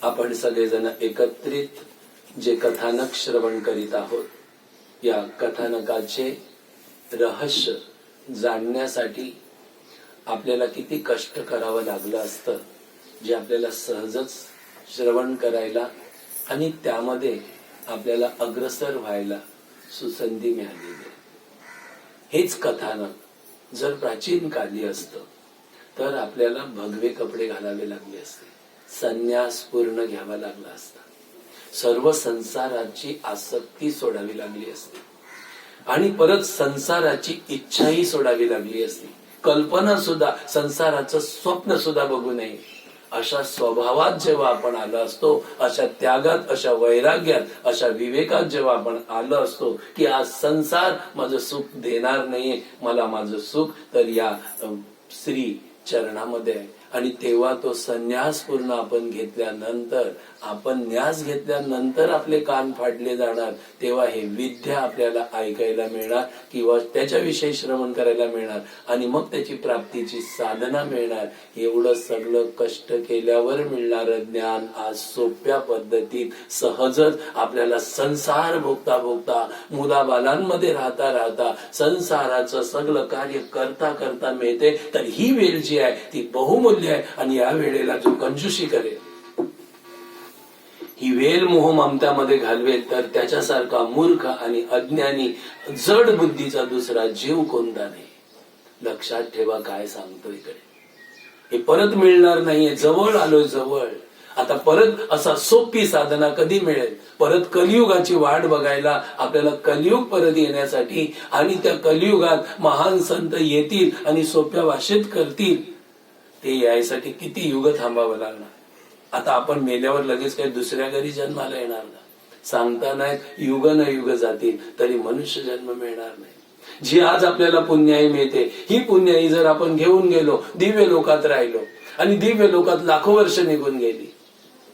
आपण सगळेजण एकत्रित जे कथानक श्रवण करीत आहोत, या कथानकाचे रहस्य जाणण्यासाठी आपल्याला किती कष्ट करावं लागलं असतं, जे आपल्याला सहजच श्रवण करायला आणि त्यामध्ये आपल्याला अग्रसर व्हायला सुसंधी मिळालेली आहे. हेच कथानक जर प्राचीन काली असतं तर आपल्याला भगवे कपडे घालावे लागले असते, संन्यास पूर्ण घ्यावा लागला असता, सर्व संसाराची आसक्ती सोडावी लागली असती आणि परत संसाराची इच्छाही सोडावी लागली असती. कल्पना सुद्धा, संसाराचं स्वप्न सुद्धा बघू नये अशा स्वभावात जेव्हा आपण आलो असतो, अशा त्यागात, अशा वैराग्यात, अशा विवेकात जेव्हा आपण आलो असतो की आज संसार माझं सुख देणार नाहीये, मला माझं सुख तर या श्री चरणामध्ये आहे. आणि तेव्हा तो संन्यास पूर्ण आपण घेतल्यानंतर, आपण न्यास घेतल्यानंतर आपले कान फाडले जाणार, तेव्हा हे विद्या आपल्याला ऐकायला मिळणार किंवा त्याच्याविषयी श्रवण करायला मिळणार आणि मग त्याची प्राप्तीची साधना मिळणार. एवढं सगळं कष्ट केल्यावर मिळणारं ज्ञान आज सोप्या पद्धतीत सहजच आपल्याला संसार भोगता भोगता, मुलाबालांमध्ये राहता राहता, संसाराचं सगळं कार्य करता करता मिळते. तर ही वेळ जी आहे ती बहुमूल्य आहे आणि या वेळेला जो कंजूशी करेल, ही वेल मोह ममतामध्ये घालवेल, तर त्याच्यासारखा मूर्ख आणि अज्ञानी जड बुद्धीचा दुसरा जीव कोणता नाही. लक्षात ठेवा काय सांगतो इकडे. हे परत मिळणार नाहीये. जवळ आलोय, जवळ. आता परत असा सोपी साधना कधी मिळेल? परत कलियुगाची वाट बघायला आपल्याला कलियुग परत येण्यासाठी आणि त्या कलियुगात महान संत येतील आणि सोप्या भाषेत करतील, ते यायसाठी किती युग थांबावं लागणार. आता आपण मेल्यावर लगेच काही दुसऱ्या घरी जन्माला येणार ना, सांगता नाहीत. युग न युग जातील तरी मनुष्य जन्म मिळणार नाही. जी आज आपल्याला पुण्याई मिळते, ही पुण्याई जर आपण घेऊन गेलो, दिव्य लोकात राहिलो आणि दिव्य लोकात लाखो वर्ष निघून गेली,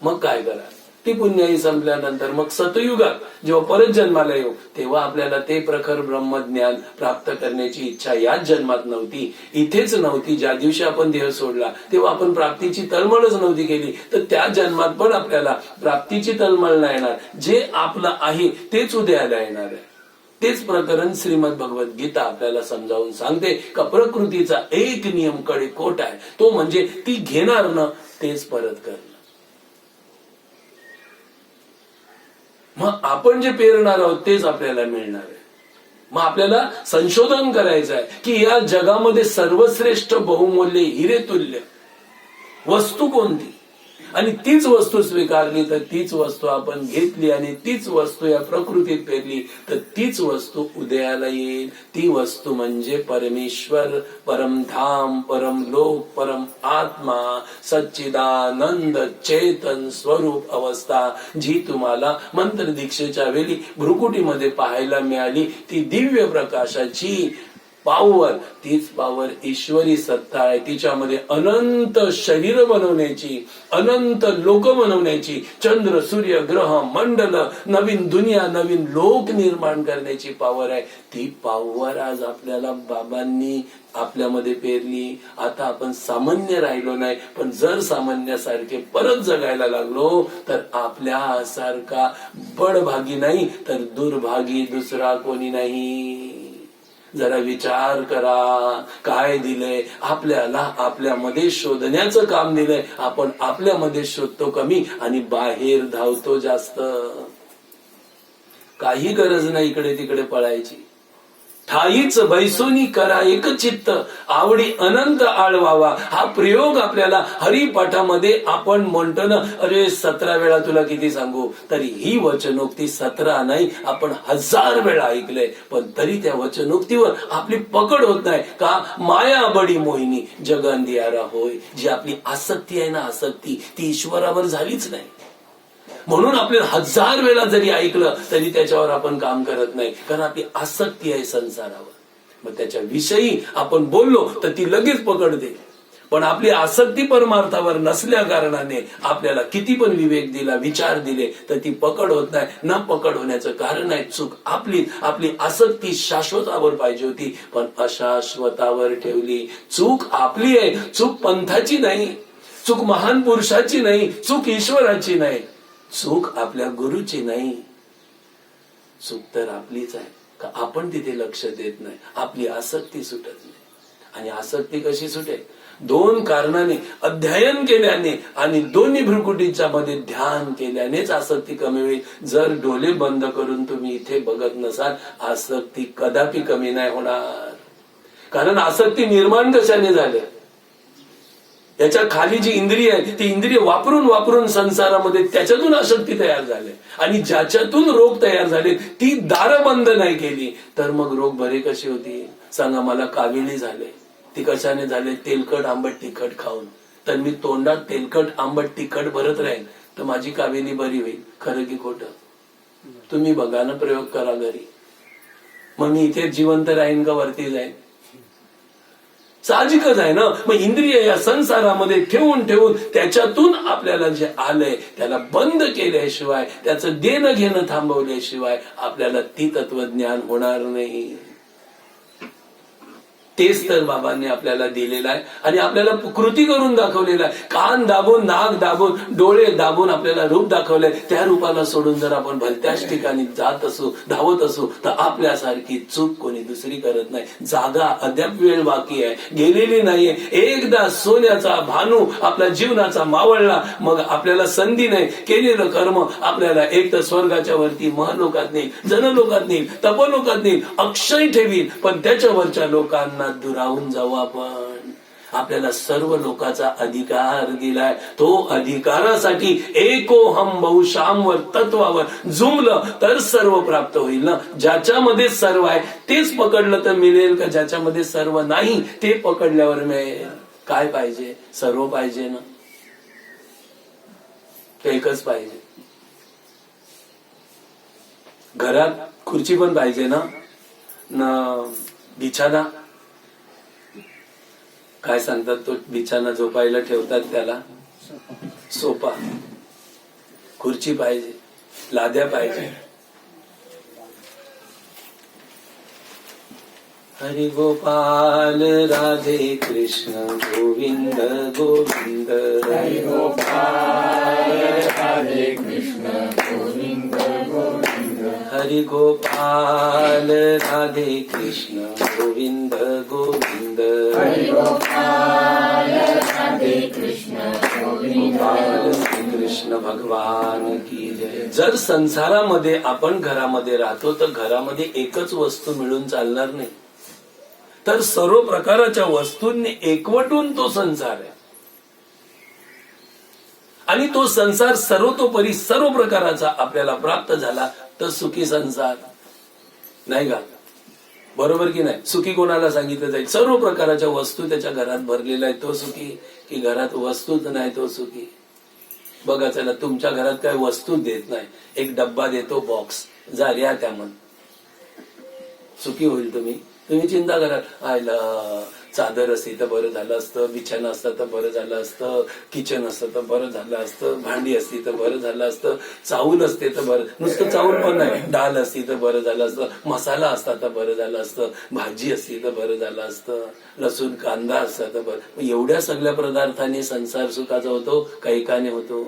मग काय करा? ती पुण्याई संपल्यानंतर मग सतयुगात जेव्हा परत जन्माला येऊ, तेव्हा आपल्याला ते प्रखर ब्रह्मज्ञान प्राप्त करण्याची इच्छा याच जन्मात नव्हती, इथेच नव्हती. ज्या दिवशी आपण देह सोडला तेव्हा आपण प्राप्तीची तळमळच नव्हती केली, तर त्या जन्मात पण आपल्याला प्राप्तीची तळमळ नाही येणार. जे आपलं आहे तेच उद्याला येणार आहे. तेच प्रकरण श्रीमद भगवत गीता आपल्याला समजावून सांगते का प्रकृतीचा एक नियम कडे कोट आहे, तो म्हणजे ती घेणार न तेच परत करणं. मग आपण जे पेरणार आहोत तेच आपल्याला मिळणार आहे. मग आपल्याला संशोधन करायचं आहे की या जगामध्ये सर्वश्रेष्ठ बहुमूल्य हिरेतुल्य वस्तू कोणती, आणि तीच वस्तू स्वीकारली तर तीच वस्तू आपण घेतली आणि तीच वस्तू या प्रकृतीत पेरली तर तीच वस्तू उदयाला येईल. ती वस्तू म्हणजे परमेश्वर, परमधाम, परमलोक, परम आत्मा, सच्चिदानंद चेतन स्वरूप अवस्था, जी तुम्हाला मंत्र दीक्षेच्या वेळी भ्रुकुटीमध्ये पाहायला मिळाली. ती दिव्य प्रकाशाची पावर, तीच पावर ईश्वरी सत्ता आहे. तिच्यामध्ये अनंत शरीर बनवण्याची, अनंत लोक बनवण्याची, चंद्र सूर्य ग्रह मंडल, नवीन दुनिया, नवीन लोक निर्माण करण्याची पावर आहे. ती पावर आज आपल्याला बाबांनी आपल्यामध्ये पेरली. आता आपण सामान्य राहिलो नाही, पण जर सामान्यासारखे परत जगायला लागलो तर आपल्यासारखा बडभागी नाही तर दुर्भागी दुसरा कोणी नाही. जरा विचार करा, काय दिलंय आपल्याला? आपल्यामध्ये शोधण्याचं काम दिलंय. आपण आपल्यामध्ये शोधतो कमी आणि बाहेर धावतो जास्त. काही गरज नाही इकडे तिकडे पळायची. ठाईच बैसोनी करा एक चित्त, आवडी अनंत आळवावा. हा प्रयोग आपल्याला हरिपाठामध्ये आपण म्हणतो ना, अरे 17 वेळा तुला किती सांगू, तरी ही वचनोक्ती 17 नाही, आपण 1000 वेळा ऐकलंय, पण तरी त्या वचनोक्तीवर आपली पकड होत नाही. का? माया बडी मोहिनी जगंदियारा होय. जी आपली आसक्ती आहे ना, आसक्ती, ती ईश्वरावर झालीच नाही. म्हणून आपल्याला 1000 वेळा जरी ऐकलं तरी त्याच्यावर आपण काम करत नाही, कारण आपली आसक्ती आहे संसारावर. मग त्याच्याविषयी आपण बोललो तर ती लगेच पकडते, पण आपली आसक्ती परमार्थावर नसल्या कारणाने आपल्याला किती पण विवेक दिला, विचार दिले, तर ती पकड होत नाही. न पकड होण्याचं कारण आहे चूक आपली. आपली आसक्ती शाश्वतावर पाहिजे होती, पण अशाश्वतावर ठेवली. चूक आपली आहे, चूक पंथाची नाही. चूक महान पुरुषाची नाही, चूक ईश्वराची नाही, चूक आपल्या गुरुची नाही, चूक तर आपलीच आहे का आपण तिथे लक्ष देत नाही, आपली आसक्ती सुटत नाही. आणि आसक्ती कशी सुटेल? 2 कारणाने, अध्ययन केल्याने आणि दोन्ही भ्रुकुटीच्या मध्ये ध्यान केल्यानेच आसक्ती कमी होईल. जर डोळे बंद करून तुम्ही इथे बघत नसाल, आसक्ती कदापि कमी नाही होणार. कारण आसक्ती निर्माण कशाने झाले? त्याच्या खाली जी इंद्रिय आहे ती इंद्रिय वापरून वापरून संसारामध्ये त्याच्यातून आसक्ती तयार झाले. आणि ज्याच्यातून रोग तयार झाले ती दारं बंद नाही केली तर मग रोग बरे कसे होतील? सांगा मला. काविली झाले, ती कशाने झाले? तेलकट आंबट तिखट खाऊन. तर मी तोंडात तेलकट आंबट तिखट भरत राहीन तर माझी काविली बरी होईल. खरं की खोटं? तुम्ही बघा ना, प्रयोग करा घरी. मग मी इथे जिवंत राहीन का वरती जाईन? साहजिकच आहे ना. मग इंद्रिय या संसारामध्ये ठेवून ठेवून त्याच्यातून आपल्याला जे आलंय त्याला बंद केल्याशिवाय, त्याचं देणं घेणं थांबवल्याशिवाय आपल्याला ती तत्वज्ञान होणार नाही. तेच तर बाबांनी आपल्याला दिलेलं आहे आणि आपल्याला कृती करून दाखवलेलं आहे. कान दाबून, नाक दाबून, डोळे दाबून आपल्याला रूप दाखवलंय. त्या रूपाला सोडून जर आपण भलत्याच ठिकाणी जात असू, धावत असू तर आपल्यासारखी चूक कोणी दुसरी करत नाही. जागा अद्याप वेळ बाकी आहे, गेलेली नाहीये. एकदा सोन्याचा भानू आपल्या जीवनाचा मावळला, मग आपल्याला संधी नाही. केलेलं कर्म आपल्याला एक तर स्वर्गाच्या वरती महलोकात नेईल, जनलोकात नेईल, तपलोकात नेईल, अक्षय ठेवील. पण त्याच्यावरच्या लोकांना दुरावून जाऊ आपण. आपल्याला सर्व लोकांचा अधिकार दिलाय. तो अधिकारासाठी एकोहम बहुशांवर तत्वावर जुमलं तर सर्व प्राप्त होईल ना. ज्याच्यामध्ये सर्व आहे तेच पकडलं तर मिळेल का ज्याच्यामध्ये सर्व नाही ते पकडल्यावर मिळेल? काय पाहिजे? सर्व पाहिजे ना. एकच पाहिजे. घरात खुर्ची पण पाहिजे ना, बिछाना काय सांगतात तो बिछाना झोपायला ठेवतात त्याला? सोपा. खुर्ची पाहिजे, लाद्या पाहिजे. हरि गोपाल राधे कृष्ण गोविंद गोविंद. हरि गोपाल राधे कृष्ण गोविंद गोविंद. हरि गोपाल राधे कृष्ण गोविंद गोविंद. हरि गोपाल राधे कृष्ण गोविंद. श्री कृष्ण भगवान की जय. जर संसारामध्ये आपण घरामध्ये राहतो तर घरामध्ये एकच वस्तू मिळून चालणार नाही, तर सर्व प्रकारच्या वस्तूंनी एकवटून तो संसार आहे. आणि तो संसार सर्वतोपरी सर्व प्रकाराचा आपल्याला प्राप्त झाला तर सुखी संसार. नाही का? बरोबर की नाही? सुखी कोणाला सांगितलं जाईल? सर्व प्रकारच्या वस्तू त्याच्या घरात भरलेल्या आहेत तो सुखी, की घरात वस्तूच नाही तो सुखी? बघा, चला तुमच्या घरात काय वस्तू देत नाही, एक डब्बा देतो, बॉक्स, जा ऱ्या त्यामध्ये, सुखी होईल तुम्ही? तुम्ही चिंता करा, आयला चादर असती तर बरं झालं असतं, बिछाना असतं तर बरं झालं असतं, किचन असतं तर बरं झालं असतं, भांडी असती तर बरं झालं असतं, चावल असते तर बरं, नुसतं चावल पण नाही, डाळ असती तर बरं झालं असतं, मसाला असता तर बरं झालं असतं, भाजी असती तर बरं झालं असतं, लसूण कांदा असता तर बरं. एवढ्या सगळ्या पदार्थांनी संसार सुखाचा होतो का एकाने होतो?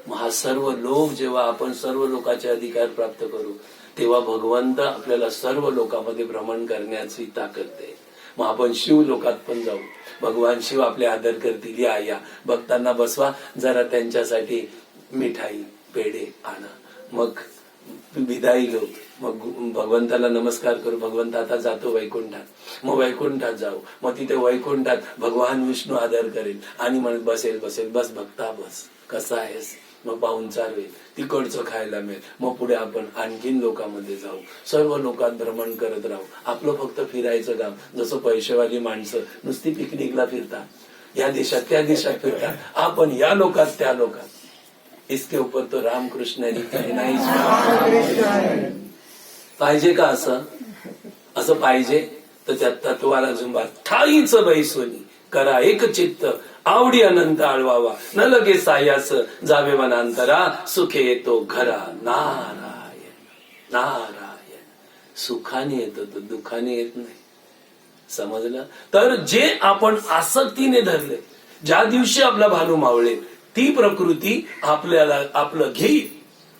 हा सर्व लोक, जेव्हा आपण सर्व लोकांचे अधिकार प्राप्त करू तेव्हा भगवंत आपल्याला सर्व लोकांमध्ये भ्रमण करण्याची ताकद दे. मग आपण शिव लोकात पण जाऊ, भगवान शिव आपले आदर करतील. या या भक्तांना बसवा, जरा त्यांच्यासाठी मिठाई पेढे आणा, मग विदाई घेऊ, मग भगवंताला नमस्कार करू. भगवंत आता जातो वैकुंठात, मग वैकुंठात जाऊ, मग तिथे वैकुंठात भगवान विष्णू आदर करेल आणि म्हणत बसेल बसेल, बस भक्ता बस, कसा आहेस, मग पाहुणचार होईल, तिकडचं खायला मिळेल. मग पुढे आपण आणखीन लोकांमध्ये जाऊ, सर्व लोकात भ्रमण करत राहू. आपलं फक्त फिरायचं काम. जसं पैसेवाली माणसं नुसती पिकनिकला फिरतात, या देशात त्या देशात फिरतात, आपण या लोकात त्या लोकात. इसके ऊपर तो रामकृष्ण नाही पाहिजे का? असं पाहिजे तर त्या तत्वाला झुंबा, ठाईच बैसोनी करा एक चित्त, आवडी अनंत आळवावा, न लगे सायास जावे वनांतरा, सुखे येतो घरा. नारायण नारायण. सुखाने येतो तो, दुखाने येत नाही. समजलं? तर जे आपण आसक्तीने धरले, ज्या दिवशी आपला भानू मावळेल ती प्रकृती आपल्याला आपलं घेईल,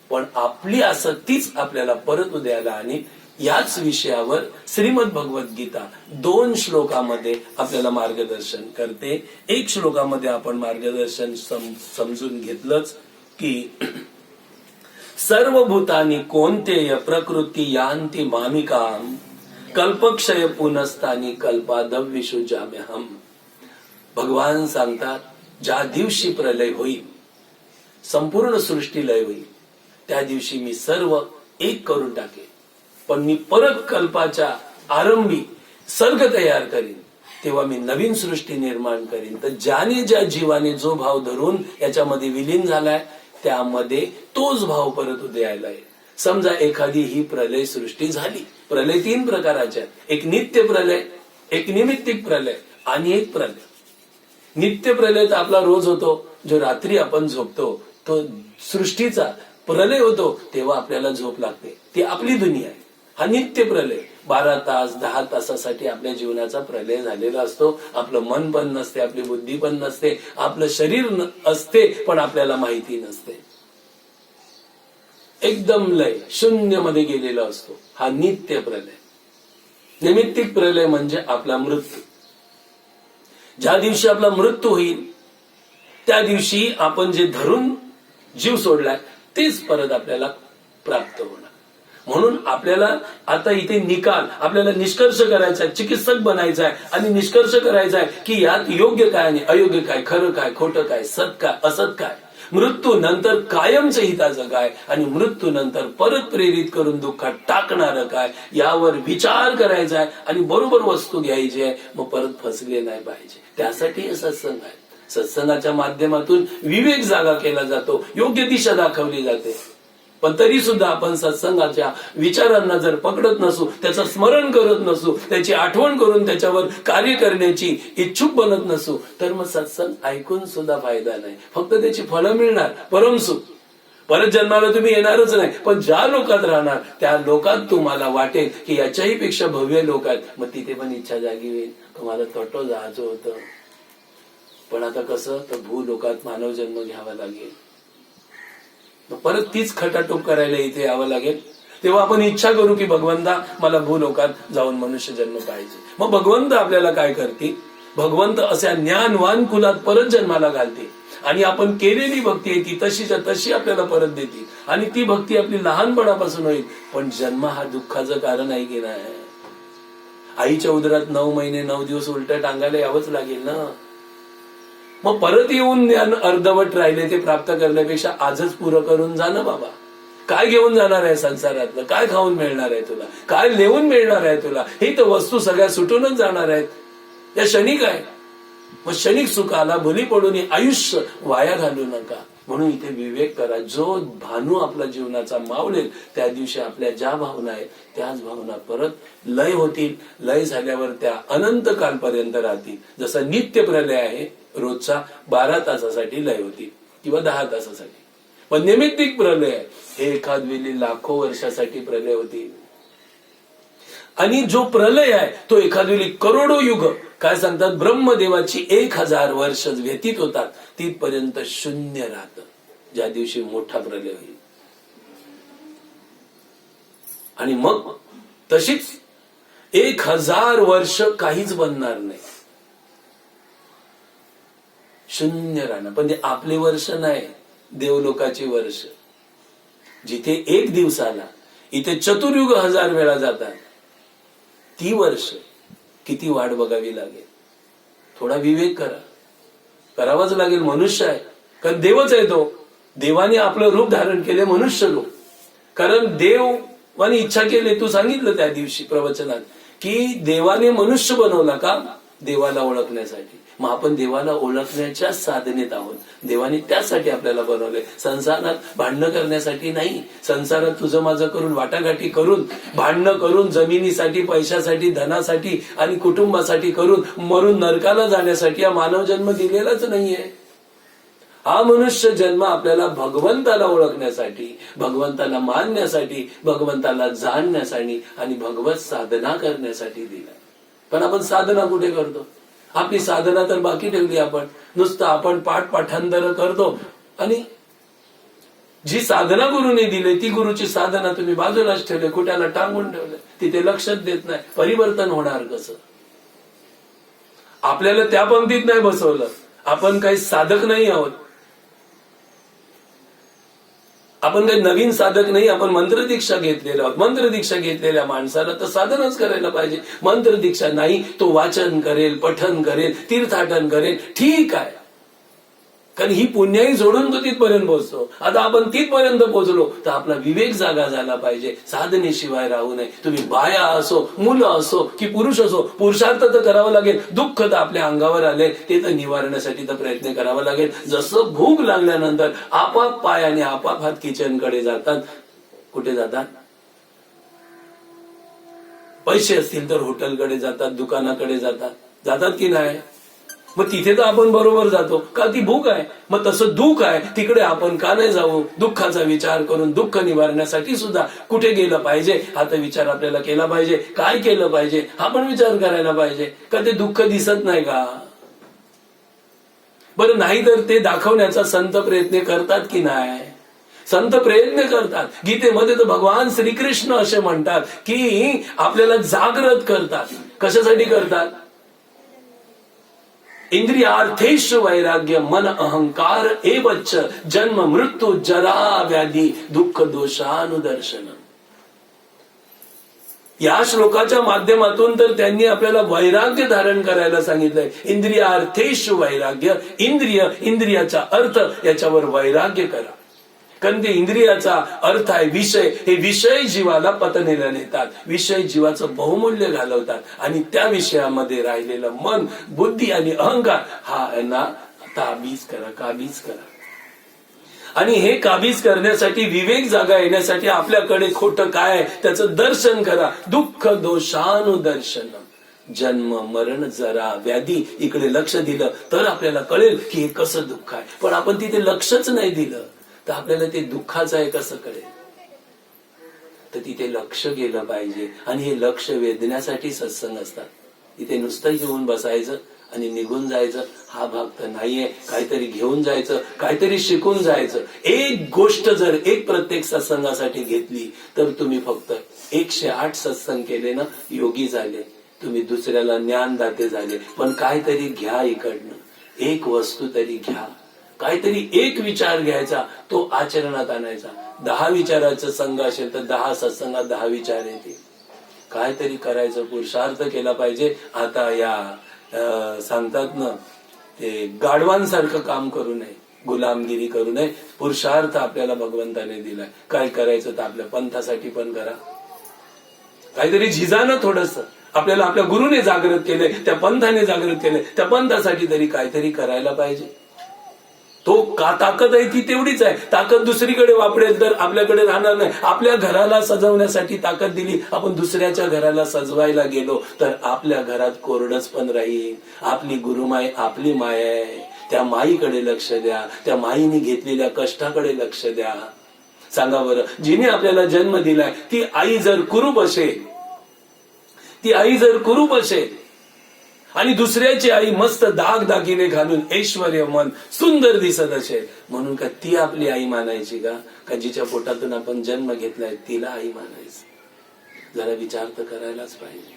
पण आपली आसक्तीच आपल्याला परत उद्याला आणि याच विषयावर श्रीमद भगवद्गीता 2 श्लोकामध्ये आपल्याला मार्गदर्शन करते. 1 श्लोकामध्ये आपण मार्गदर्शन समजून घेतलंच की सर्व भूतानी कोणतेय प्रकृती यांती मामिकाम कल्पक्षय पुनस्तानी कल्पादव्यशु जाम्यहम. भगवान सांगतात, ज्या दिवशी प्रलय होईल, संपूर्ण सृष्टी लय होईल, त्या दिवशी मी सर्व एक करून टाकेन, पण मी परत कल्पाच्या आरंभी सर्ग तयार करीन, तेव्हा मी नवीन सृष्टी निर्माण करीन. तर ज्याने ज्या जीवाने जो भाव धरून याच्यामध्ये विलीन झालाय त्यामध्ये तोच भाव परत उदयाला येईल. समजा एखादी ही प्रलय सृष्टी झाली. प्रलय 3 प्रकाराचे आहेत. एक नित्य प्रलय, एक निमित्तिक प्रलय आणि एक प्रलय. नित्य प्रलय तर आपला रोज होतो, जो रात्री आपण झोपतो तो सृष्टीचा प्रलय होतो, तेव्हा आपल्याला झोप लागते, ती आपली दुनिया आहे. हा नित्य प्रलय 12 तास 10 तासासाठी आपल्या जीवनाचा प्रलय झालेला असतो. आपलं मन पण नसते, आपली बुद्धी पण नसते, आपलं शरीर असते पण आपल्याला माहिती नसते. एकदम लय शून्य मध्ये गेलेला असतो. हा नित्य प्रलय. नैमित्तिक प्रलय म्हणजे आपला मृत्यू. ज्या दिवशी आपला मृत्यू होईल त्या दिवशी आपण जे धरून जीव सोडलाय तेच परत आपल्याला प्राप्त होणार. म्हणून आपल्याला आता इथे निकाल, आपल्याला निष्कर्ष करायचा आहे, चिकित्सक बनायचा आहे आणि निष्कर्ष करायचा आहे की यात योग्य काय आणि अयोग्य काय, खरं काय, खोटं काय, सत काय, असत काय, मृत्यू नंतर कायमचं हिताचं काय आणि मृत्यू नंतर परत प्रेरित करून दुःखात टाकणारं काय, यावर विचार करायचा आहे आणि बरोबर वस्तू घ्यायची आहे. मग परत फसले नाही पाहिजे. त्यासाठी हे सत्संग आहे. सत्संगाच्या माध्यमातून विवेक जागा केला जातो, योग्य दिशा दाखवली जाते. पण तरी सुद्धा आपण सत्संगाच्या विचारांना जर पकडत नसू, त्याचं स्मरण करत नसू, त्याची आठवण करून त्याच्यावर कार्य करण्याची इच्छुक बनत नसू, तर मग सत्संग ऐकून सुद्धा फायदा नाही. फक्त त्याची फळं मिळणार, परमसुख. परत जन्माला तुम्ही येणारच नाही. पण ज्या लोकात राहणार त्या लोकात तुम्हाला वाटेल की याच्याही पेक्षा भव्य लोक आहेत, मग तिथे पण इच्छा जागी होईल. तुम्हाला तोटो जायचं होतं, पण आता कसं, तर भूलोकात मानव जन्म घ्यावा लागेल, परत तीच खटाटोप करायला इथे यावं लागेल. तेव्हा आपण इच्छा करू की भगवंता मला भूलोकात जाऊन मनुष्य जन्म पाहिजे. मग भगवंत आपल्याला काय करतील, भगवंत अशा ज्ञानवान कुलात परत जन्माला घालतील आणि आपण केलेली भक्ती आहे ती तशीच्या तशी आपल्याला परत देतील आणि ती भक्ती आपली लहानपणापासून होईल. पण जन्म हा दुःखाचं कारण आहे की नाही. आईच्या उदरात 9 महिने 9 दिवस उलट्या टांगायला यावंच लागेल ना. मग परत येऊन ज्ञान अर्धवट राहिले ते प्राप्त करण्यापेक्षा आजच पुरं करून जा ना बाबा. काय घेऊन जाणार आहे संसारातलं, काय खाऊन मिळणार आहे तुला, काय लेवून मिळणार आहे तुला, ही तर वस्तू सगळ्या सुटूनच जाणार आहेत. या क्षणिक आहे. मग क्षणिक सुखाला भुली पडून आयुष्य वाया घालू नका. म्हणून इथे विवेक करा. जो भानू आपला जीवनाचा मावळेल त्या दिवशी आपल्या ज्या भावना आहेत त्याच भावना परत लय होतील. लय झाल्यावर त्या अनंत कालपर्यंत राहतील. जसं नित्य प्रलय आहे, रोजचा 12 तासासाठी लय होती किंवा 10 तासासाठी. पण नैमित्तिक प्रलय आहे, हे एखाद वेळी लाखो वर्षासाठी प्रलय होती. आणि जो प्रलय आहे तो एखाद वेळी करोडो युग, काय सांगतात, ब्रह्मदेवाची 1000 वर्ष व्यतीत होतात, तिथपर्यंत शून्य राहतं ज्या दिवशी मोठा प्रलय होईल. आणि मग तशीच 1000 वर्ष काहीच बनणार नाही, शून्य राहणं. पण ते आपले वर्ष नाही, देवलोकाची वर्ष. जिथे 1 दिवसाला इथे चतुर्युग 1000 वेळा जातात, ती वर्ष किती वाट बघावी लागेल. थोडा विवेक करा, करावाच लागेल. मनुष्य आहे, कारण देवच आहे तो. देवाने आपलं रूप धारण केले मनुष्य रूप. कारण देवाने इच्छा केली, तू सांगितलं त्या दिवशी प्रवचनात की देवाने मनुष्य बनवला का, देवाला ओळखण्यासाठी. मग आपण देवाला ओळखण्याच्या साधनेत आहोत. देवाने त्यासाठी आपल्याला बनवलंय, संसारात भांडणं करण्यासाठी नाही. संसारात तुझं माझं करून वाटाघाटी करून भांडणं करून जमिनीसाठी, पैशासाठी, धनासाठी आणि कुटुंबासाठी करून मरून नरकाला जाण्यासाठी हा मानव जन्म दिलेलाच नाहीये. हा मनुष्य जन्म आपल्याला भगवंताला ओळखण्यासाठी, भगवंताला मानण्यासाठी, भगवंताला जाणण्यासाठी आणि भगवत साधना करण्यासाठी दिला. पण आपण साधना कुठे करतो, आपली साधना तर बाकी ठेवली आपण. नुसतं आपण पाठांतर करतो आणि जी साधना गुरुने दिली ती गुरुची साधना तुम्ही बाजूलाच ठेवले, कुठ्याला टांगून ठेवले, तिथे लक्षच देत नाही. परिवर्तन होणार कसं? आपल्याला त्या पंक्तीत नाही बसवलं. आपण काही साधक नाही आहोत, आपण काही नवीन साधक नाही. आपण मंत्रदीक्षा घेतलेल्या आहोत. मंत्रदीक्षा घेतलेल्या माणसाला तर साधनच करायला पाहिजे. मंत्रदीक्षा नाही, तो वाचन करेल, पठन करेल, तीर्थाटन करेल, ठीक आहे. कारण ही पुण्याही जोडून तो तिथपर्यंत पोहोचतो. आता आपण तिथपर्यंत पोहोचलो तर आपला विवेक जागा झाला पाहिजे. साधनेशिवाय राहू नये. तुम्ही बाया असो, मुलं असो की पुरुष असो, पुरुषार्थ तर करावा लागेल. दुःख तर आपल्या अंगावर आले ते तर निवारण्यासाठी तर प्रयत्न करावा लागेल. जसं भूक लागल्यानंतर आपाप पायाने आपाप हात किचनकडे जातात. कुठे जातात? पैसे असतील तर हॉटेलकडे जातात, दुकानाकडे जातात की नाही? मग तिथे तर आपण बरोबर जातो का? ती भूक आहे. मग तसं दुःख आहे तिकडे आपण का नाही जाऊ? दुःखाचा विचार करून दुःख निवारण्यासाठी सुद्धा कुठे गेलं पाहिजे हा तर विचार आपल्याला केला पाहिजे. काय केलं पाहिजे हा पण विचार करायला पाहिजे. का ते दुःख दिसत नाही का? बरं नाही तर ते दाखवण्याचा संत प्रयत्न करतात की नाही? संत प्रयत्न करतात. गीतेमध्ये तर भगवान श्रीकृष्ण असे म्हणतात की आपल्याला जागृत करतात. कशासाठी करतात? इंद्रियार्थेषु वैराग्य मन अहंकार एवच जन्म मृत्यू जरा व्याधी दुःख दोषानुदर्शन. या श्लोकाच्या माध्यमातून तर त्यांनी आपल्याला वैराग्य धारण करायला सांगितलंय. इंद्रियार्थेषु वैराग्य, इंद्रियाचा अर्थ, याच्यावर वैराग्य करा. कारण ते इंद्रियाचा अर्थ आहे विषय. हे विषय जीवाला पतनेला नेतात, विषय जीवाचं बहुमूल्य घालवतात आणि त्या विषयामध्ये राहिलेलं मन, बुद्धी आणि अहंकार हा यांना काबीज करा. आणि हे काबीज करण्यासाठी, विवेक जागा येण्यासाठी आपल्याकडे खोटं काय आहे त्याचं दर्शन करा. दुःख दोषानुदर्शन, जन्म मरण जरा व्याधी, इकडे लक्ष दिलं तर आपल्याला कळेल की हे कसं दुःख आहे. पण आपण तिथे लक्षच नाही दिलं तर आपल्याला ते दुःखाचं आहे कसं कळेल? तर तिथे लक्ष गेलं पाहिजे. आणि हे लक्ष वेधण्यासाठी सत्संग असतात. इथे नुसतं येऊन बसायचं आणि निघून जायचं हा भाग तर नाहीये. काहीतरी घेऊन जायचं, काहीतरी शिकून जायचं. एक गोष्ट जर एक प्रत्येक सत्संगासाठी घेतली तर तुम्ही फक्त 108 सत्संग केले ना, योगी झाले. तुम्ही दुसऱ्याला ज्ञानदाते झाले. पण काहीतरी घ्या इकडनं, एक वस्तू तरी घ्या. काहीतरी एक विचार घ्यायचा, तो आचरणात आणायचा. 10 विचाराचं संघ असेल तर 10 सत्संगात 10 विचार येतील. काहीतरी करायचं, पुरुषार्थ केला पाहिजे. आता या सांगतात ना ते गाढवांसारखं काम करू नये, गुलामगिरी करू नये. पुरुषार्थ आपल्याला भगवंताने दिलाय. काय करायचं तर आपल्या पंथासाठी पण करा. काहीतरी झिजानं थोडस आपल्याला आपल्या गुरुने जागृत केलंय, त्या पंथाने जागृत केलंय, त्या पंथासाठी तरी काहीतरी करायला पाहिजे. तो का ताकद आहे ती तेवढीच आहे. ताकद दुसरीकडे वापरेल तर आपल्याकडे राहणार नाही. आपल्या घराला सजवण्यासाठी ताकद दिली, आपण दुसऱ्याच्या घराला सजवायला गेलो तर आपल्या घरात कोरडच पण राहील. आपली गुरुमाय आपली माय आहे. त्या माईकडे लक्ष द्या, त्या माईने घेतलेल्या कष्टाकडे लक्ष द्या. सांगा बरं, जिने आपल्याला जन्म दिलाय ती आई जर कुरूप असेल, आणि दुसऱ्याची आई मस्त दागिने घालून ऐश्वर्य मन सुंदर दिसत असेल, म्हणून का ती आपली आई मानायची का जिच्या पोटातून आपण जन्म घेतलाय तिला आई मानायचं? जरा विचार तर करायलाच पाहिजे.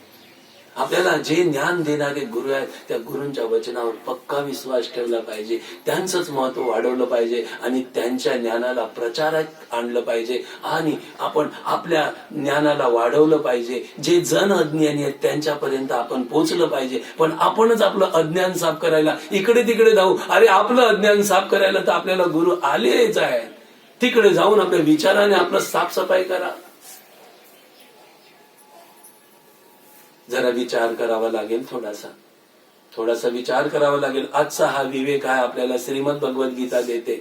आपल्याला जे ज्ञान देणारे गुरु आहेत त्या गुरूंच्या वचनावर पक्का विश्वास ठेवला पाहिजे. त्यांचंच महत्व वाढवलं पाहिजे आणि त्यांच्या ज्ञानाला प्रचारात आणलं पाहिजे. आणि आपण आपल्या ज्ञानाला वाढवलं पाहिजे. जे जन अज्ञानी आहेत त्यांच्यापर्यंत आपण पोहोचलं पाहिजे. पण आपणच आपलं अज्ञान साफ करायला इकडे तिकडे जाऊ. अरे आपलं अज्ञान साफ करायला तर आपल्याला गुरु आलेच आहेत. तिकडे जाऊन आपल्या विचाराने आपलं साफसफाई करा. जरा विचार करावा लागेल, थोडासा विचार करावा लागेल. आजचा हा विवेक आहे आपल्याला श्रीमद भगवद्गीता देते.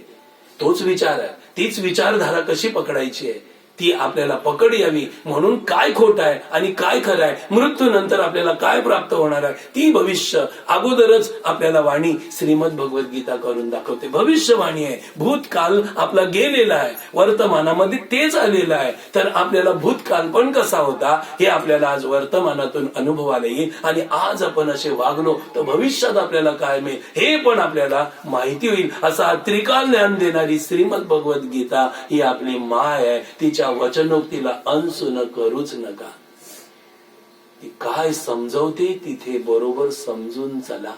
तोच विचार आहे, तीच विचारधारा कशी पकडायची आहे ती आपल्याला पकड यावी म्हणून काय खोट आहे आणि काय खरं आहे, मृत्यूनंतर आपल्याला काय प्राप्त होणार आहे, ती भविष्य अगोदरच आपल्याला वाणी श्रीमद भगवद्गीता करून दाखवते. भविष्यवाणी आहे. भूतकाल आपला गेलेला आहे, वर्तमानामध्ये तेच आलेलं आहे. तर आपल्याला भूतकाल पण कसा होता हे आपल्याला आज वर्तमानातून अनुभवाला येईल. आणि आज आपण असे वागलो तर भविष्यात आपल्याला काय मिळेल हे पण आपल्याला माहिती होईल. असा त्रिकाल ज्ञान देणारी श्रीमद भगवद्गीता ही आपली माय आहे. तिच्या वचनोक्तीला अंशुन करूच नका. ती काय समजवते तिथे बरोबर समजून चला.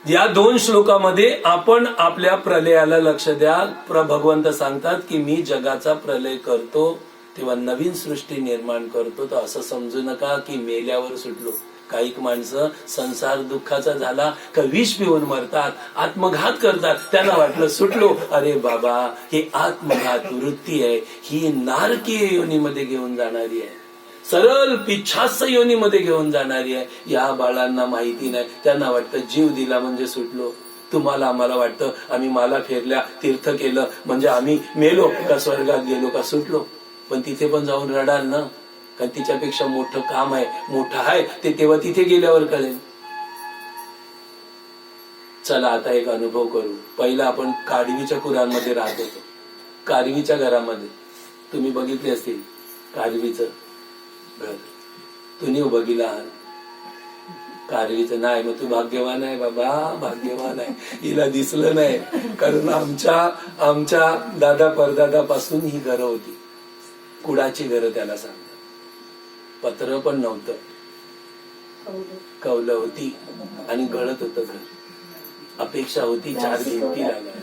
या 2 श्लोकामध्ये आपण आपल्या प्रलयाला लक्ष द्या. भगवंत सांगतात की मी जगाचा प्रलय करतो तेव्हा नवीन सृष्टी निर्माण करतो. तर असं समजू नका की मेल्यावर सुटलो. काही माणसं संसार दुःखाचा झाला का विष पिऊन मरतात, आत्मघात करतात. त्यांना वाटलं सुटलो. अरे बाबा, हे आत्मघात वृत्ती आहे. ही नारकीय योनीमध्ये घेऊन जाणारी आहे, सरळ पिच्छाच योनीमध्ये घेऊन जाणारी आहे. या बाळांना माहिती नाही. त्यांना वाटतं जीव दिला म्हणजे सुटलो. तुम्हाला आम्हाला वाटतं आम्ही माला फेरल्या, तीर्थ केलं म्हणजे आम्ही मेलो का स्वर्गात गेलो का सुटलो. पण तिथे पण जाऊन रडाल ना, कारण तिच्यापेक्षा मोठं काम आहे, मोठं आहे ते तेव्हा तिथे गेल्यावर कळेल. चला आता एक अनुभव करू. पहिला आपण काडवीच्या कुरांमध्ये राहत होतो. कारवीच्या घरामध्ये तुम्ही बघितले असतील कारवीचं घर. तुम्ही बघितलं आहात कारवीचं नाही. मग तू भाग्यवान आहे बाबा, भाग्यवान आहे. हिला दिसलं नाही कारण आमच्या दादा परदादापासून ही घरं होती. कुडाची घरं त्याला सांगतात. पत्र पण नव्हतं, कौलं होती आणि गळत होतं घर. अपेक्षा होती 4 भिंती लागाय.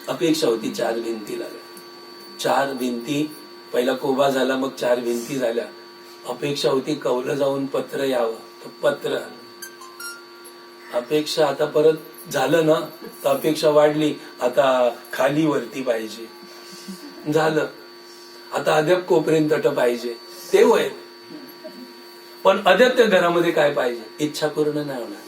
अपेक्षा होती 4 भिंती लागाय. 4 भिंती पहिला कोबा झाला, मग 4 भिंती झाल्या. अपेक्षा होती कौलं जाऊन पत्र यावं, तर पत्र अपेक्षा. आता परत झालं ना तर अपेक्षा वाढली. आता खाली वरती पाहिजे, झालं. आता अद्याप कोपरेन तट पाहिजे, ते होय. पण अद्याप त्या घरामध्ये काय पाहिजे, इच्छा पूर्ण नाही होणार.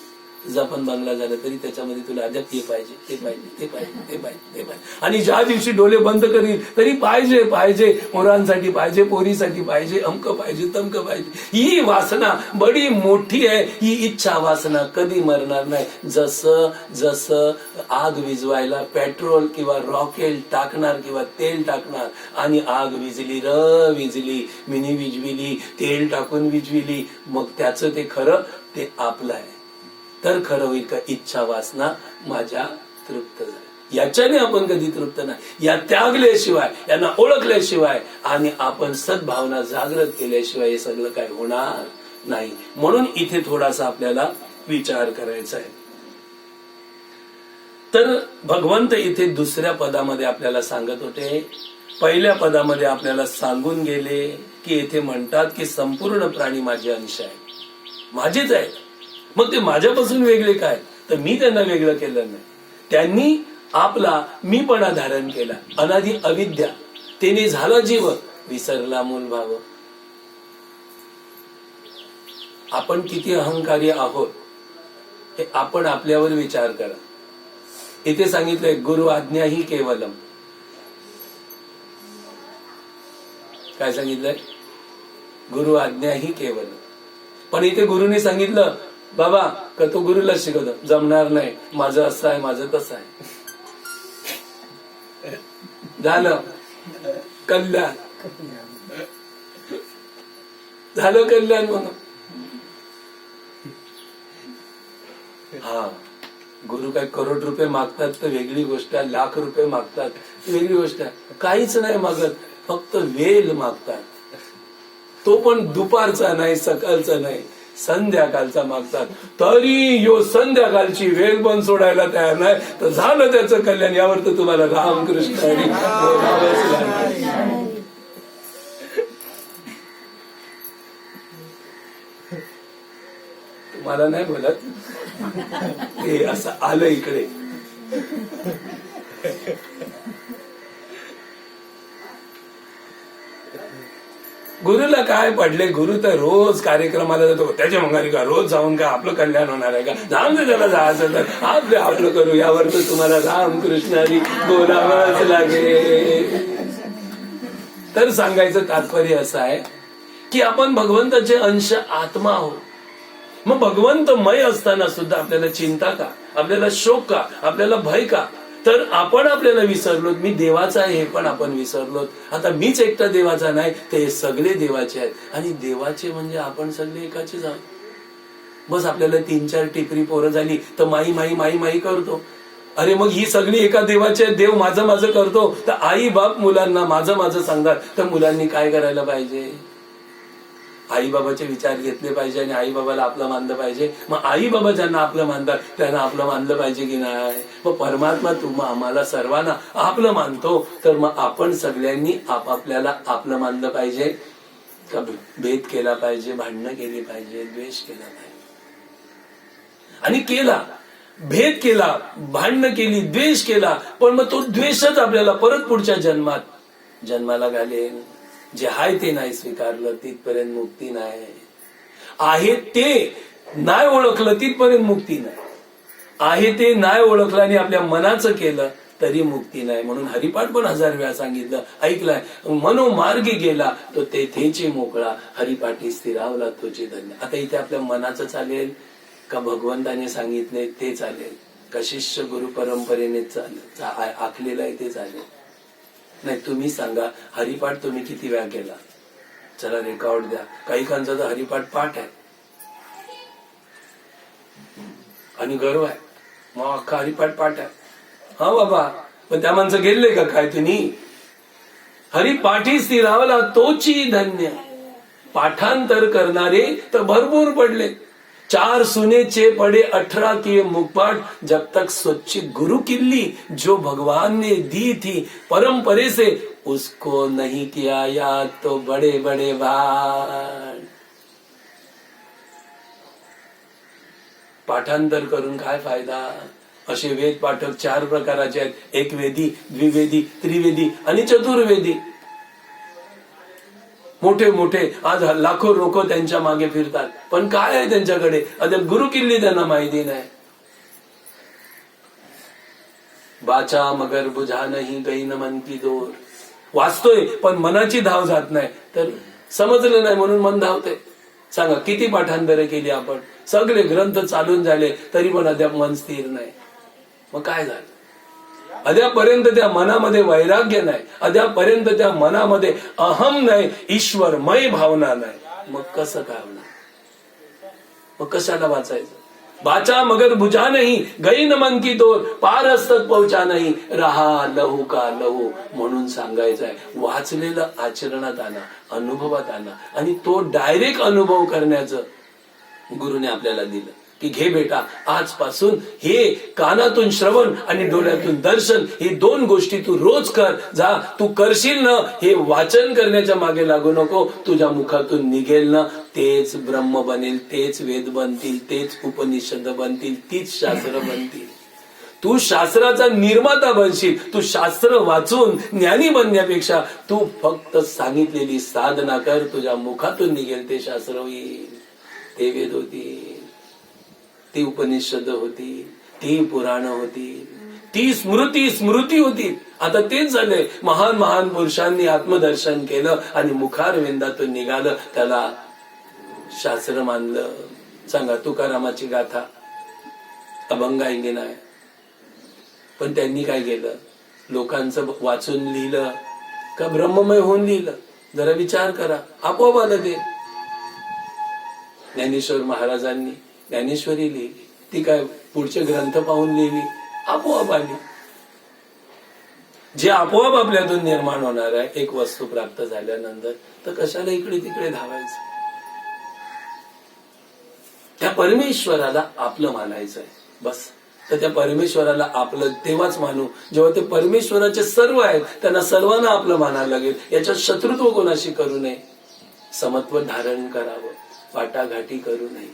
तुझा पण बंगला झाला तरी त्याच्यामध्ये तुला अद्याप हे पाहिजे, ते पाहिजे, ते पाहिजे, ते पाहिजे, ते पाहिजे. आणि ज्या दिवशी डोळे बंद करील तरी पाहिजे पाहिजे, पोरांसाठी पाहिजे, पोरीसाठी पाहिजे, अमक पाहिजे, तमक पाहिजे. ही वासना बडी मोठी आहे. ही इच्छा वासना कधी मरणार नाही. जसं जसं आग विझवायला पेट्रोल किंवा रॉकेल टाकणार किंवा तेल टाकणार आणि आग विझली विझली, मिनी विझविली, तेल टाकून विझविली, मग त्याचं ते खरं ते आपलं आहे. तर खरं होईल का इच्छा वासना माझ्या तृप्त झाल्या. याच्याने आपण कधी तृप्त नाही. या त्यागल्याशिवाय, यांना ओळखल्याशिवाय आणि आपण सद्भावना जागृत केल्याशिवाय हे सगळं काय होणार नाही. म्हणून इथे थोडासा आपल्याला विचार करायचा आहे. तर भगवंत इथे दुसऱ्या पदामध्ये आपल्याला सांगत होते. पहिल्या पदामध्ये आपल्याला सांगून गेले की इथे म्हणतात की संपूर्ण प्राणी माझे अंश आहे, माझेच आहे. मग ते माझ्यापासून वेगळे काय, तर मी त्यांना वेगळं केलं नाही. त्यांनी आपला मीपणा धारण केला. अनादि अविद्या त्याने झाला जीव, विसरला मूल भाव. आपण किती अहंकारी आहोत हे आपण आपल्यावर विचार करा. इथे सांगितलंय गुरु आज्ञा ही केवलम. काय सांगितलंय, गुरु आज्ञा ही केवलम. पण इथे गुरुने सांगितलं बाबा का तो गुरुला शिकवतो, जमणार नाही, माझं असं आहे, माझं तसं आहे. झालं कल्याण, झालं कल्याण म्हणून. हा, गुरु काय करोड रुपये मागतात तर वेगळी गोष्ट आहे, लाख रुपये मागतात वेगळी गोष्ट आहे. काहीच नाही मागत, फक्त वेल मागतात. तो पण दुपारचा नाही, सकाळचा नाही, संध्याकाळचा मागतात. तरी यो संध्याकाळची वेल पण सोडायला तयार नाही. तर झालं त्याचं कल्याण. यावर तर तुम्हाला रामकृष्ण हरी बोलावंच लागेल. तुम्हाला नाही बोलत, ते असं आलं इकडे. गुरुला काय पडले, गुरु तर रोज कार्यक्रमाला जातो, त्याच्या मंगारी का रोज जाऊन का आपलं कल्याण होणार आहे का, जाऊन दे त्याला जायचं तर आपलं करू, यावर तर तुम्हाला रामकृष्ण हरी बोलावंच लागेल. तर सांगायचं तात्पर्य असं आहे की आपण भगवंताचे अंश आत्मा आहोत. मग भगवंतमय असताना सुद्धा आपल्याला चिंता का, आपल्याला शोक का, आपल्याला भय का? तर आपण आपल्याला विसरलोत, मी देवाचा आहे हे पण आपण विसरलोत. आता मीच एकटा देवाचा नाही, ते सगळे देवाचे आहेत. आणि देवाचे म्हणजे आपण सगळे एकाचेच आहोत. बस आपल्याला 3-4 टिपरी पोरं झाली तर माई माई माई माई करतो. अरे मग ही सगळी एका देवाचे, देव माझं माझं करतो, तर आई बाप मुलांना माझं माझं सांगतात, तर मुलांनी काय करायला पाहिजे? आई बाबाचे विचार घेतले पाहिजे आणि आई बाबाला आपलं मानलं पाहिजे. मग आई बाबा ज्यांना आपलं मानतात त्यांना आपलं मानलं पाहिजे की नाही? मग परमात्मा तुम्हा आम्हाला सर्वांना आपलं मानतो, तर मग आपण सगळ्यांनी आपापल्याला आपलं मानलं पाहिजे का भेद केला पाहिजे, भांडणं केली पाहिजे, द्वेष केला पाहिजे? आणि केला, भेद केला, भांडणं केली, द्वेष केला, पण मग तो द्वेषच आपल्याला परत पुढच्या जन्माला घालेल. जे आहे ते नाही स्वीकारलं तिथपर्यंत मुक्ती नाही. आहे ते नाही ओळखलं तिथपर्यंत मुक्ती नाही. आहे ते नाही ओळखलं आणि आपल्या मनाचं केलं तरी मुक्ती नाही. म्हणून हरिपाठ पण 1000 वेळा सांगितलं, ऐकलाय, मनोमार्गी गेला तो तेथेची मोकळा, हरिपाठी स्थिरावला तोची धन्य. आता इथे आपल्या मनाचं चालेल का भगवंताने सांगितले ते चालेल, का शिष्य गुरु परंपरेने आखलेलं आहे ते चालेल? नाही, तुम्ही सांगा, हरिपाठ तुम्ही किती वेळा केला? चला रेकॉर्ड द्या. काही कांचा तर हरिपाठ पाठ आहे आणि गर्व आहे, मग अख्खा हरिपाठ पाठ आहे. हा बाबा, पण त्या माणसं गेले का काय तुम्ही? हरिपाठी स्थिरावला तोची धन्य. पाठांतर करणारे तर भरपूर पडले. 4 सुनेचे पड़े 18 किए मुखपाठ, जब तक स्वच्छ गुरु किल्ली जो भगवान ने दी थी परंपरे से, उसको नहीं किया याद तो बड़े बड़े भाट. पाठांतर करून काय फायदा? असे वेद पाठक 4 प्रकाराचे आहेत, एक वेदी, द्विवेदी, त्रिवेदी आणि चतुर्वेदी. मोठे मोठे आज लाखो लोक त्यांच्या मागे फिरतात, पण काय आहे त्यांच्याकडे? अद्याप गुरु किल्ली त्यांना माहिती नाही. बाचा मगर बुझा नाही गई न मन की दोर. वाचतोय पण मनाची धाव जात नाही, तर समजलं नाही म्हणून मन धावते. सांगा, किती पाठांतरे केली आपण, सगळे ग्रंथ चालून झाले तरी पण अद्याप मन स्थिर नाही. मग काय झालं? अद्यापर्यंत त्या मनामध्ये वैराग्य नाही, अद्यापर्यंत त्या मनामध्ये अहम नाही, ईश्वरमय भावना नाही. मग कसं काय होणार? मग कशाला वाचायचं? बाचा मगर बुझा नाही गई न मन की दोर, पार हस्तक पोहोचा नाही, रहा लहू का लहू. म्हणून सांगायचं आहे, वाचलेलं आचरणात आणा, अनुभवात आणा, आणि तो डायरेक्ट अनुभव करण्याचं गुरुने आपल्याला दिलं की घे बेटा, आजपासून हे कानातून श्रवण आणि डोळ्यातून दर्शन, हे 2 गोष्टी तू रोज कर. जा, तू करशील ना, हे वाचन करण्याच्या मागे लागू नको, तुझ्या मुखातून निघेल ना, तेच ब्रह्म बनेल, तेच वेद बनतील, तेच उपनिषद बनतील, तीच शास्त्र बनतील. तू शास्त्राचा निर्माता बनशील. तू शास्त्र वाचून ज्ञानी बनण्यापेक्षा तू फक्त सांगितलेली साधना कर, तुझ्या मुखातून निघेल ते शास्त्र होईल, ते वेद होतील, ती उपनिषद होती, ती पुराण होती, ती स्मृती होती. आता तेच झालंय. महान महान पुरुषांनी आत्मदर्शन केलं आणि मुखारविंदातून निघालं, त्याला शास्त्र मानलं. सांगा, तुकारामाची गाथा अभंग ऐंगे नाही, पण त्यांनी काय केलं? लोकांचं वाचून लिहिलं का ब्रह्ममय होऊन लिहिलं? जरा विचार करा, आपोआप आलं ते. ज्ञानेश्वर महाराजांनी ज्ञानेश्वरी लिहिली, ती काय पुढचे ग्रंथ पाहून लिहिली? आपोआप आली. जे आपोआप आपल्यातून निर्माण होणार आहे एक वस्तू प्राप्त झाल्यानंतर, तर कशाला इकडे तिकडे धावायचं? त्या परमेश्वराला आपलं मानायचं आहे, बस. तर त्या परमेश्वराला आपलं तेव्हाच मानू जेव्हा ते परमेश्वराचे सर्व आहेत, त्यांना सर्वांना आपलं मानायला लागेल. याच्यात शत्रुत्व कोणाशी करू नये, समत्व धारण करावं, वाटाघाटी करू नये.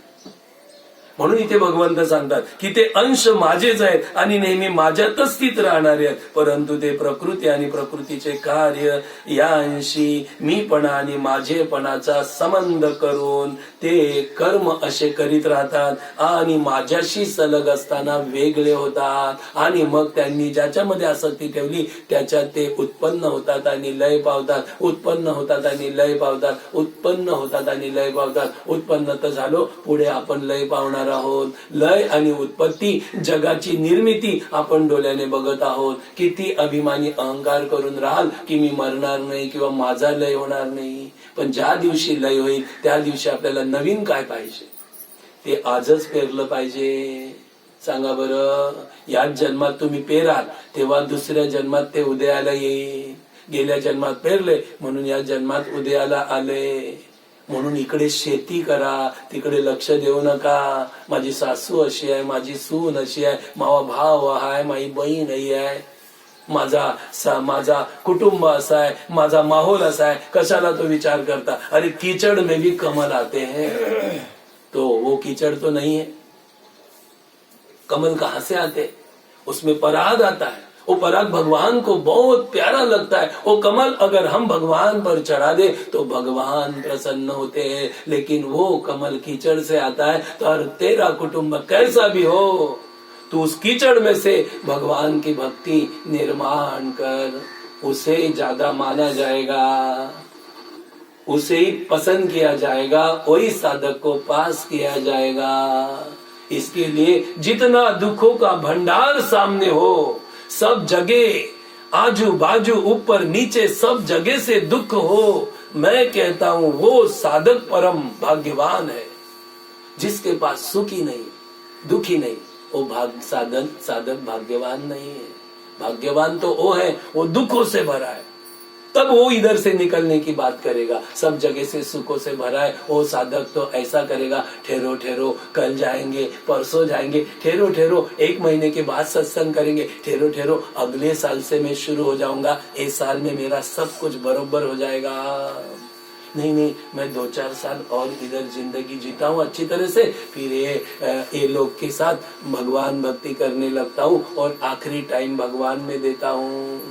म्हणून इथे भगवंत सांगतात की ते अंश माझेच आहेत आणि नेहमी माझ्यातच स्थित राहणारे आहेत, परंतु ते प्रकृती आणि प्रकृतीचे कार्य या अंशी मीपणा आणि माझेपणाचा संबंध करून ते कर्म असे करीत राहतात आणि माझ्याशी सलग असताना वेगळे होतात आणि मग त्यांनी ज्याच्यामध्ये आसक्ती ठेवली त्याच्यात ते उत्पन्न होतात आणि लय पावतात, उत्पन्न होतात आणि लय पावतात, उत्पन्न होतात आणि लय पावतात. उत्पन्न तर झालो, पुढे आपण लय पावणार आहोत. लय आणि उत्पत्ती, जगाची निर्मिती आपण डोळ्याने बघत आहोत. किती अभिमानी अहंकार करून राहाल की मी मरणार नाही किंवा माझा लय होणार नाही, पण ज्या दिवशी लय होईल त्या दिवशी आपल्याला नवीन काय पाहिजे ते आजच पेरलं पाहिजे. सांगा बरं, याच जन्मात तुम्ही पेराल तेव्हा दुसऱ्या जन्मात ते उदयाला येईल. गेल्या जन्मात पेरले म्हणून या जन्मात उदयाला आले. म्हणून इकडे शेती करा, तिकडे लक्ष देऊ नका. माझी सासू अशी आहे, माझी सून अशी आहे, मावा भाव आहे, माझी बहीण आहे, माझा कुटुंब असा आहे, माझा माहोल असा आहे. कशाला तो विचार करता? अरे कीचड़ में भी कमल आते हैं, तो वो कीचड़ तो नहीं है. कमल कहां से आते? उसमें पराग आता है. वो पराग भगवान को बहुत प्यारा लगता है. वो कमल अगर हम भगवान पर चढ़ा दे तो भगवान प्रसन्न होते हैं. लेकिन वो कमल कीचड़ से आता है. तो और तेरा कुटुंब कैसा भी हो, तू उस कीचड़ में से भगवान की भक्ति निर्माण कर. उसे ज्यादा माना जाएगा, उसे ही पसंद किया जाएगा, वही साधक को पास किया जाएगा. इसके लिए जितना दुखों का भंडार सामने हो, सब जगह आजू बाजू ऊपर नीचे सब जगह से दुख हो, मैं कहता हूं वो साधक परम भाग्यवान है. जिसके पास सुख ही नहीं, दुख ही नहीं, वो साधक भाग्यवान नहीं है. भाग्यवान तो वो है वो दुखों से भरा है, तब वो इधर से निकलने की बात करेगा. सब जगह से सुखों से भरा है वो साधक तो ऐसा करेगा, ठहरो ठहरो कल जाएंगे, परसों जाएंगे, ठहरो ठहरो 1 महीने के बाद सत्संग करेंगे, ठहरो ठहरो अगले साल से मैं शुरू हो जाऊंगा, इस साल में मेरा सब कुछ बरोबर हो जाएगा. नहीं, मैं 2-4 साल और इधर जिंदगी जीता हूँ अच्छी तरह से, फिर ये लोग के साथ भगवान भक्ति करने लगता हूँ और आखिरी टाइम भगवान में देता हूँ.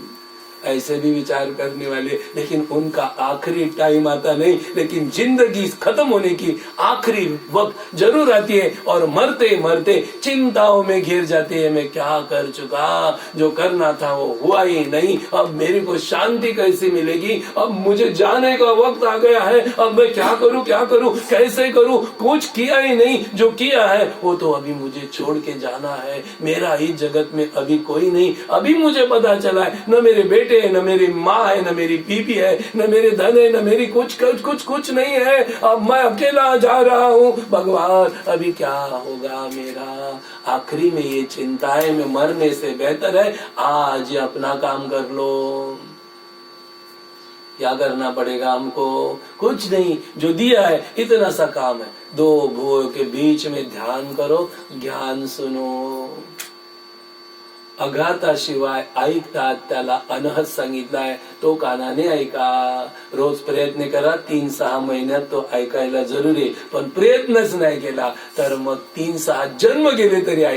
ऐसे भी विचार करने वाले, लेकिन उनका आखिरी टाइम आता नहीं, लेकिन जिंदगी खत्म होने की आखिरी वक्त जरूर आती है और मरते मरते चिंताओं में घिर जाते हैं. मैं क्या कर चुका, जो करना था वो हुआ ही नहीं, अब मेरे को शांति कैसे मिलेगी, अब मुझे जाने का वक्त आ गया है, अब मैं क्या करूं कैसे करूं, कुछ किया ही नहीं, जो किया है वो तो अभी मुझे छोड़ के जाना है. मेरा ही जगत में अभी कोई नहीं. अभी मुझे पता चला है न मेरे बेटे है, न मेरी माँ है, न मेरी बीबी है, न मेरे धन है, न मेरी कुछ नहीं है. अब मैं अकेला जा रहा हूँ. भगवान अभी क्या होगा मेरा? आखिरी में ये चिंताएं में मरने से बेहतर है आज अपना काम कर लो. क्या करना पड़ेगा हमको? कुछ नहीं, जो दिया है इतना सा काम है. 2 भुवों के बीच में ध्यान करो, ज्ञान सुनो. अघाताशिवाय ऐकतात त्याला अनहत सांगितलाय, तो कानाने ऐका. रोज प्रयत्न करा, 3-6 महिन्यात तो ऐकायला जरूर आहे. पण प्रयत्नच नाही केला तर मग 3-6 जन्म गेले तरी